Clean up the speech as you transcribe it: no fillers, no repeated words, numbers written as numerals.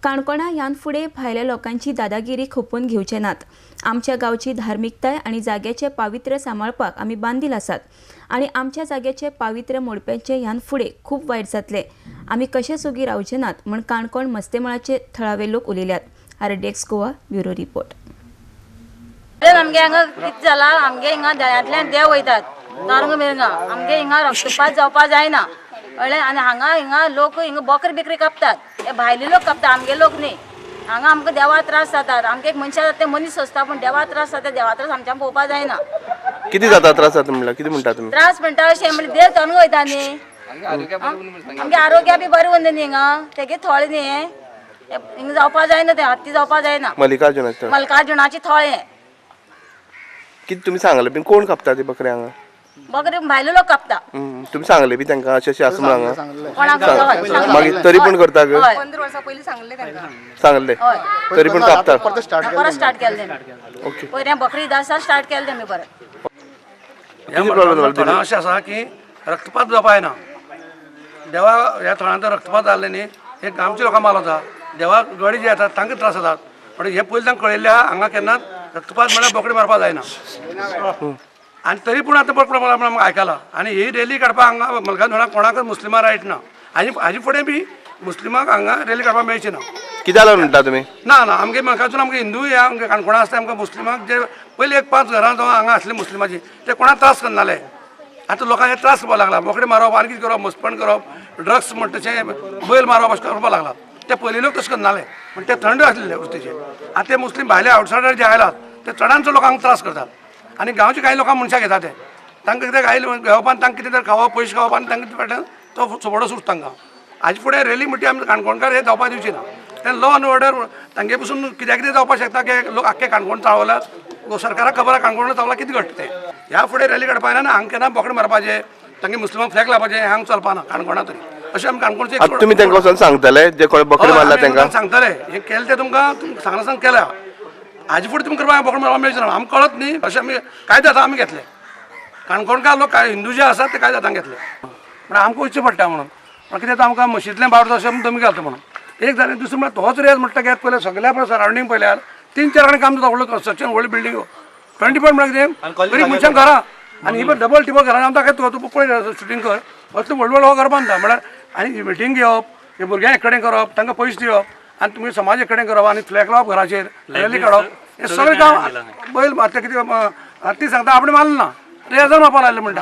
काणकोणा ह्यान फुडें भायल्या लोकांची दादागिरी खपून घेवचे नात। आमच्या गांवची धार्मिकताय आणि जाग्याचे पावित्र्य सांबाळपाक आमी बांदील आसात आणि आमच्या जाग्याचे पावित्र्य मोडप्यांचे ह्यान फुडें खूब वायट जातले। आमी कशे सुगी रावचे नात म्हण काणकोण मस्तेमाळाचे थळावे लोक उलयल्यात। RDX Goa bureau report. आमगे हांगा कितें जाला, आमगे हिंगा दळ्यांतल्यान देव वयतात तारंग मिरंगा। आमगे हिंगा रक्तपात जावपा जायना कळ्ळें। आनी हिंगा लोक हिंगा बकरी बिकरी कापतात, हे भायले लोक कापतात, आमगे लोक न्ही। हांगा आमकां देवा त्रास जातात। आमगे एक मनशां जाता ते मनीस आसता, पूण देवा त्रास जाता, देवा त्रास आमच्यान पळोवपा जायना। किती जाता त्रास जाता म्हणल्यार किती म्हणटा तुमी? त्रास म्हणटा अशें म्हणजे देव तारंग वयता न्ही, आमगे आरोग्या बी बरें उरना न्ही हिंगा, तेगे थळ न्ही हें, हिंगा जावपा जायना, ते हत्ती जावपा जायना। मल्लिकार्जुनाची थळ हें। किती तुम्ही सांगले बीन कोण कापता ती बकरी हांगा? बकरी भायले लोक कापता। तुम्ही सांगले बी तांकां अशें आसा म्हणून हांगा? कोणाक मागीर तरी पण करता ग? 15 वर्सां पयलीं सांगले तांकां। सांगले तरी पण कापता? परत स्टार्ट केलें तेमी। ओके। पयलीं बकरी दासा स्टार्ट केलें तेमी परत। किती प्रॉब्लेम जाला? अशें आसा की रक्तपात जावपा जायना। देवा ह्या थळांत रक्तपात जाल्ले न्ही, हे गांवचे लोकांक माल वता, देवा गडी जे येतात तांकां त्रास जातात। पण हे पयलीं तांकां कळयल्ले आहा हांगा केन्नाच रक्तपात म्हळ्यार बोकडी मारपा जायना। आनी तरी पूण आतां आमकां आयकलां आनी ही रॅली काडपाक हांगा मल्लिकार्जुनाक कोणाकच मुस्लिमां रायट ना। हाजे फुडें बी मुस्लिमांक हांगा रॅली काडपाक मेळची ना। कित्याक लागून म्हणटा तुमी? ना ना आमगे मल्लिकार्जुन आमगे हिंदूय आमगे काणकोणा आसता, आमकां मुस्लिमांक जे पयलीं एक 5 घरां जावं हांगा आसले मुस्लिमाची ते कोणाक त्रास करनाले। आतां लोकांक हे त्रास करपाक लागला, बोकडी मारप आनी कितें करप, मस्पण करप, ड्रग्स म्हणटा तशें बैल मारप अशें करपाक लागला। ते पयलीं लोक तशें करनाले, पूण ते थंड आसलेले वस्तीचे। आतां ते मुस्लीम भायले आवटसायडर जे आयलात ते चडांचो लोकांक त्रास करतात आनी गांवचे कांय लोकांक मनशां घेतात ते तांकां कितें आयले घेवपान तांकां कितें तर खावप पयशे खावप आनी तांकां फाटल्यान तो सोबडो सुट तांकां। हाजे फुडें रॅली म्हणटी आमी काणकोणकार हे जावपा दिवची ना। ते लॉ एंड ऑर्डर तांगे पसून कित्याक कितें जावपाक शकता की लोक आख्खे काणकोण चाळवल्यात, सरकाराक खबर आहा काणकोण चावला कितें घडटा तें। ह्या फुडें रॅली काडपा ना, हांगा केन्ना बोकडे मारपाचे, तांगे मुस्लिमांक फ्लॅग लावपाचे हें हांगा चलपाना काणकोणा तरी। अशें आमी काणकोणचे तुमी तांकां वचून सांगतले जे कोण बकरी मारला तांकां? सांगतले हे केलें तें तुमकां सांगना सांग केल्या। हाजे फुडें तुमकां करपाक बोकडे मारपाक मेळचें ना। आमकां कळत न्ही अशें आमी कायदे आतां आमी घेतले। काणकोणकार लोक हिंदू जे आसात ते कायदे आतां घेतले, पूण आमकां वचचें पडटा म्हणून। पण कितें आमकां मशीदींतलें बावडो अशें तुमी घालता म्हणून एक जालें। दुसरें म्हळ्यार तोच रेज म्हणटा घेत पयलें सगळ्या पळय सरावंडींग पळयल्यार 3-4 आनी काम जाता व्हडलो कन्स्ट्रक्शन व्हडली बिल्डिंगो 20 म्हळ्यार कितें बरी मनशां घरां आनी ही डबल टिबल घरां आमकां काय तूं पळय शुटींग कर असलो व्हडलो घर बांदता म्हळ्यार। आनी मिटींग घेवप, हे भुरग्यांक एक कडेन करप, तांकां पयशे दिवप आनी तुमी समाज एक कडेन करप आनी फ्लॅग लावप घराचेर, रॅली काडप, हे सगळें काम बैल आतां कितें ती सांगता आपणें मारलें ना, रेजर मारपाक लायलें म्हणटा।